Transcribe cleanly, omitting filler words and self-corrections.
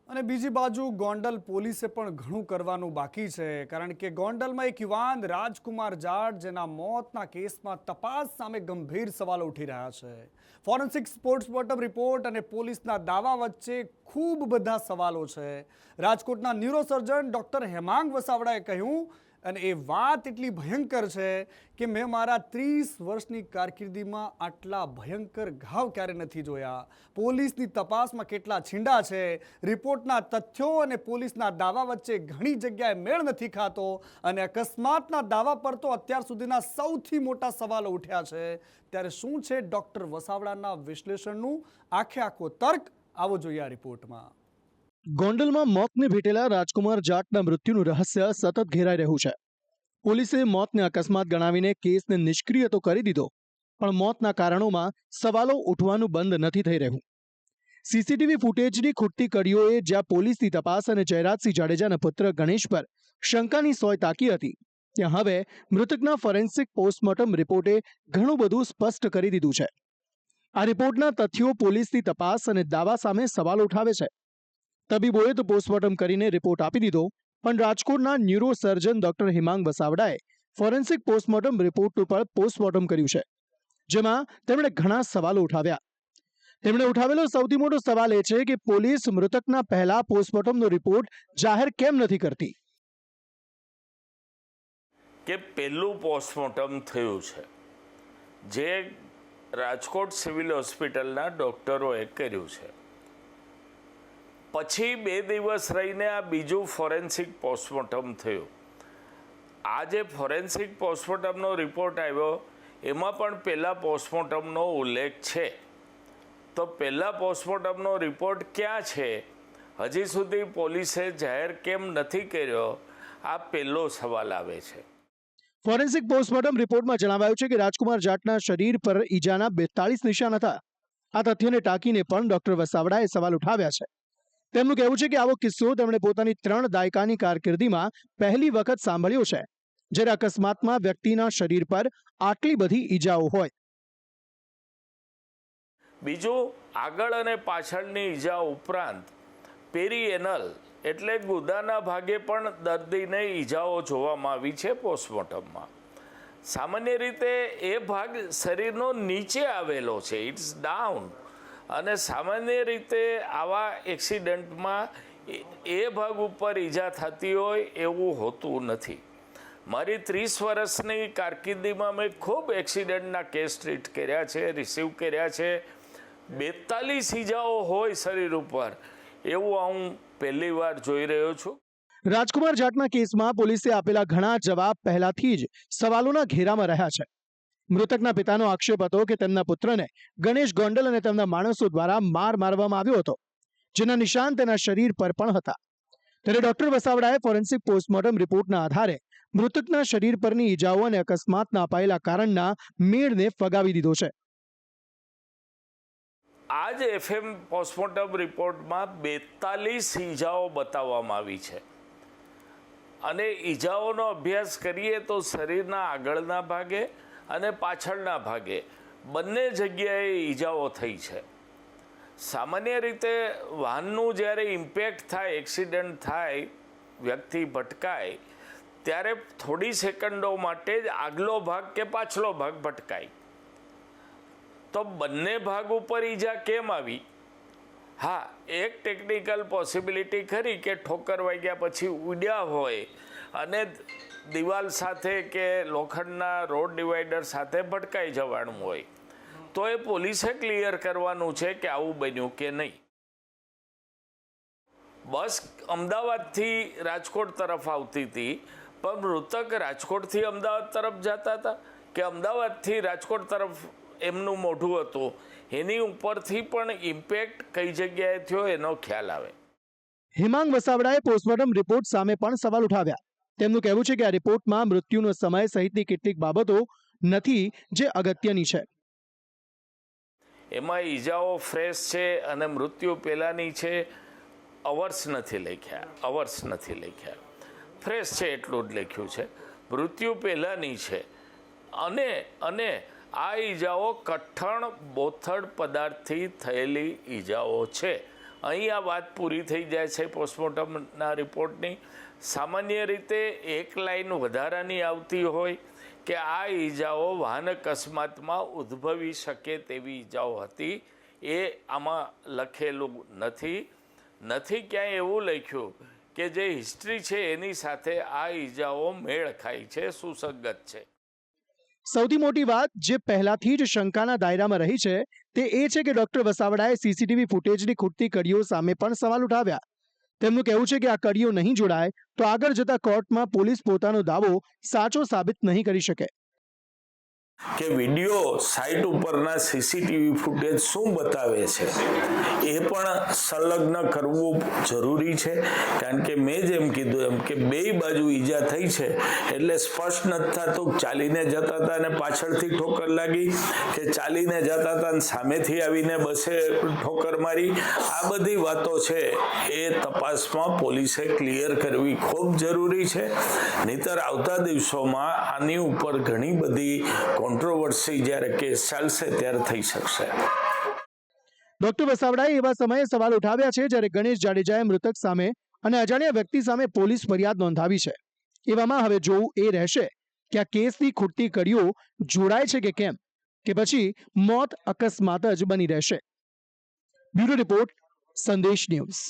અને બીજી બાજુ ગોંડલ પોલીસે પણ ઘણું કરવાનું બાકી છે, કારણ કે ગોંડલમાં એક યુવાન રાજકુમાર જાટ જેના મોતના કેસમાં તપાસ સામે ગંભીર સવાલો ઉઠી રહ્યા છે. ફોરેન્સિક પોસ્ટમોર્ટમ રિપોર્ટ અને પોલીસના દાવા વચ્ચે ખૂબ બધા સવાલો છે. રાજકોટના ન્યુરોસર્જન ડોક્ટર હેમાંગ વસાવડાએ કહ્યું, અને એ વાત એટલી ભયંકર છે કે મેં મારા 30 વર્ષની કારકિર્દીમાં આટલા ભયંકર ઘાવ ક્યારે નથી જોયા. પોલીસની તપાસમાં કેટલા છીંડા છે, રિપોર્ટના તથ્યો અને પોલીસના દાવા વચ્ચે ઘણી જગ્યાએ મેળ નથી ખાતો, અને અકસ્માતના દાવા પર તો અત્યાર સુધીના સૌથી મોટા સવાલો ઉઠ્યા છે. ત્યારે શું છે ડોક્ટર વસાવડાના વિશ્લેષણનું આખો તર્ક? આવો જોઈએ આ રિપોર્ટમાં. ગોંડલમાં મોતને ભેટેલા રાજકુમાર જાટના મૃત્યુનું રહસ્ય સતત ઘેરાઈ રહ્યું છે. પોલીસે મોતને અકસ્માત ગણાવીને કેસને નિષ્ક્રિય તો કરી દીધો, પણ મોતના કારણોમાં સવાલો ઉઠવાનું બંધ નથી થઈ રહ્યું. સીસીટીવી ફૂટેજની ખૂટતી કડીઓએ જ્યાં પોલીસની તપાસ અને જયરાજસિંહ જાડેજાના પુત્ર ગણેશ પર શંકાની સોય તાકી હતી, ત્યાં હવે મૃતકના ફોરેન્સિક પોસ્ટમોર્ટમ રિપોર્ટે ઘણું બધું સ્પષ્ટ કરી દીધું છે. આ રિપોર્ટના તથ્યો પોલીસની તપાસ અને દાવા સામે સવાલ ઉઠાવે છે. તબીબોએ તો પોસ્ટમોર્ટમ કરીને રિપોર્ટ આપી દીધો, પણ રાજકોટના ન્યુરો સર્જન ડોક્ટર હેમાંગ વસાવડાએ ફોરેન્સિક પોસ્ટમોર્ટમ રિપોર્ટ ઉપર પોસ્ટમોર્ટમ કર્યું છે, જેમાં તેમણે ઘણા સવાલો ઉઠાવ્યા. તેમણે ઉઠાવેલો સૌથી મોટો સવાલ એ છે કે પોલીસ મૃતકના પહેલા પોસ્ટમોર્ટમનો રિપોર્ટ જાહેર કેમ નથી કરતી. કે પહેલું પોસ્ટમોર્ટમ થયું છે જે રાજકોટ સિવિલ હોસ્પિટલના ડૉક્ટરોએ કર્યું છે, પછી 2 દિવસ રહીને આ બીજું ફોરેન્સિક પોસ્ટમોર્ટમ થયું. આ જે ફોરેન્સિક પોસ્ટમોર્ટમનો રિપોર્ટ આવ્યો એમાં પણ પહેલા પોસ્ટમોર્ટમનો ઉલ્લેખ છે. તો પહેલા પોસ્ટમોર્ટમનો રિપોર્ટ ક્યાં છે, હજી સુધી પોલીસે જાહેર કેમ નથી કર્યો, આ પહેલો સવાલ આવે છે. ફોરેન્સિક પોસ્ટમોર્ટમ રિપોર્ટમાં જણાવાયું છે કે રાજકુમાર જાટના શરીર પર ઈજાના 42 નિશાન હતા. આ તથ્યને ટાંકીને પણ ડોક્ટર વસાવડાએ સવાલ ઉઠાવ્યા છે. તેમનું કહેવું છે કે આવો કિસ્સો તેમણે પોતાની 3 દાયકાની કારકિર્દીમાં પહેલી વખત સાંભળ્યો છે, જ્યારે અકસ્માતમાં વ્યક્તિના શરીર પર આટલી બધી ઈજાઓ હોય. બીજું, આગળ અને પાછળની ઈજા ઉપરાંત પેરીએનલ એટલે ગુદાના ભાગે પણ દર્દીને ઈજાઓ જોવામાં આવી છે પોસ્ટમોર્ટમમાં. સામાન્ય રીતે એ ભાગ શરીરનો નીચે આવેલો છે, ઇટ્સ ડાઉન, અને સામાન્ય રીતે આવા એક્સિડન્ટમાં એ ભાગ ઉપર ઈજા થતી હોય એવું હોતું નથી. મારી 30 વર્ષની કારકિર્દીમાં મેં ખૂબ એક્સિડન્ટના કેસ ટ્રીટ કર્યા છે, રિસીવ કર્યા છે. 42 ઈજાઓ હોય શરીર ઉપર એવું હું પહેલી વાર જોઈ રહ્યો છું. રાજકુમાર જાટના કેસમાં પોલીસે આપેલા ઘણા જવાબ પહેલાથી જ સવાલોના ઘેરામાં રહ્યા છે. મૃતકના પિતાનો આક્ષેપ હતો કે તેમના પુત્રને ગણેશ ગોંડલ અને તેમના માણસો દ્વારા મારવામાં આવ્યો હતો, જેના નિશાન તેના શરીર પર પણ હતા. ત્યારે ડોક્ટર વસાવડાએ ફોરેન્સિક પોસ્ટમોર્ટમ રિપોર્ટના આધારે મૃતકના શરીર પરની ઈજાઓ અને અકસ્માતના અપાયેલા કારણના મેળને ફગાવી દીધો છે. આ જ એફએમ પોસ્ટમોર્ટમ રિપોર્ટમાં 42 ઈજાઓ બતાવવામાં આવી છે, અને ઈજાઓનો અભ્યાસ કરીએ તો શરીરના આગળના ભાગે અને પાછળના ભાગે બંને જગ્યાએ ઈજાઓ થઈ છે. સામાન્ય રીતે વાહનનું જ્યારે ઇમ્પેક્ટ થાય, એક્સિડન્ટ થાય, વ્યક્તિ ભટકાય, ત્યારે થોડી સેકન્ડો માટે જ આગલો ભાગ કે પાછલો ભાગ ભટકાય. તો બંને ભાગ ઉપર ઈજા કેમ આવી? હા, એક ટેકનિકલ પોસિબિલિટી ખરી કે ઠોકર વાગ્યા પછી ઉડ્યા હોય અને દિવાલ સાથે કે લોખંડના રોડ ડિવાઈડર સાથે ભટકાઈ જવાનું હોય, તો એ પોલીસે ક્લિયર કરવાનું છે કે આવું બન્યું કે નહીં. બસ અમદાવાદથી રાજકોટ તરફ આવતી હતી, પણ મૃતક રાજકોટથી અમદાવાદ તરફ જતા હતા કે અમદાવાદથી રાજકોટ તરફ એમનું મોઢું હતું, એની ઉપરથી પણ ઇમ્પેક્ટ કઈ જગ્યાએ થયો એનો ખ્યાલ આવે. હેમાંગ વસાવડાએ પોસ્ટમોર્ટમ રિપોર્ટ સામે પણ સવાલ ઉઠાવ્યા. તેમનું કહેવું છે કે આ રિપોર્ટમાં મૃત્યુનો સમય સહિતની કેટલીક બાબતો નથી જે અગત્યની છે. એમાં ઈજાઓ ફ્રેશ છે અને મૃત્યુ પહેલાંની છે, અવર્સ નથી લખ્યા. ફ્રેશ છે એટલું જ લખ્યું છે, મૃત્યુ પહેલાંની છે. અને આ ઈજાઓ કઠણ બોથડ પદાર્થથી થયેલી ઈજાઓ છે, અહીં આ વાત પૂરી થઈ જાય છે પોસ્ટમોર્ટમના રિપોર્ટની. સામાન્ય રીતે એક લાઈન વધારાની આવતી હોય કે આ ઈજાઓ વાહન અકસ્માતમાં ઉદ્ભવી શકે તેવી ઈજાઓ હતી, એ આમાં લખેલું નથી ક્યાંય એવું લખ્યું કે જે હિસ્ટ્રી છે એની સાથે આ ઈજાઓ મેળ ખાય છે, સુસંગત છે. સૌથી મોટી વાત જે પહેલાથી જ શંકાના દાયરામાં રહી છે તે એ છે કે ડોક્ટર વસાવડાએ સીસીટીવી ફૂટેજની ખૂટતી કડીઓ સામે પણ સવાલ ઉઠાવ્યા. તેમનું કહેવું છે કે આ કડીઓ નહીં જોડાય તો આગળ જતા કોર્ટમાં પોલીસ પોતાનો દાવો સાચો સાબિત નહીં કરી શકે. કે વિડીયો સાઇટ ઉપરના સીસીટીવી ફૂટેજ શું બતાવે છે એ પણ સંલગ્ન કરવું જરૂરી છે, કારણ કે મેં જેમ કીધું એમ કે બેય બાજુ ઈજા થઈ છે એટલે સ્પષ્ટ નથી થતું ચાલીને જતા હતા અને પાછળથી ઠોકર લાગી કે ચાલીને જતા હતા અને સામેથી આવીને બસે ઠોકર મારી. આ બધી વાતો છે એ તપાસમાં પોલીસે ક્લિયર કરવી ખૂબ જરૂરી છે, નહીતર આવતા દિવસોમાં આની ઉપર ઘણી બધી કોન્ટ્રોવર્સી જ્યારે કેસ ચાલશે ત્યારે થઈ શકશે. ડોક્ટર વસાવડાએ એવા સમયે સવાલ ઉઠાવ્યા છે જ્યારે ગણેશ જાડેજાએ મૃતક સામે અને અજાણ્યા વ્યક્તિ સામે પોલીસ ફરિયાદ નોંધાવી છે. એવામાં હવે જોવું એ રહેશે કે આ કેસની ખૂટતી કડીઓ જોડાય છે કે કેમ, કે પછી મોત અકસ્માત જ બની રહેશે. બ્યુરો રિપોર્ટ, સંદેશ ન્યૂઝ.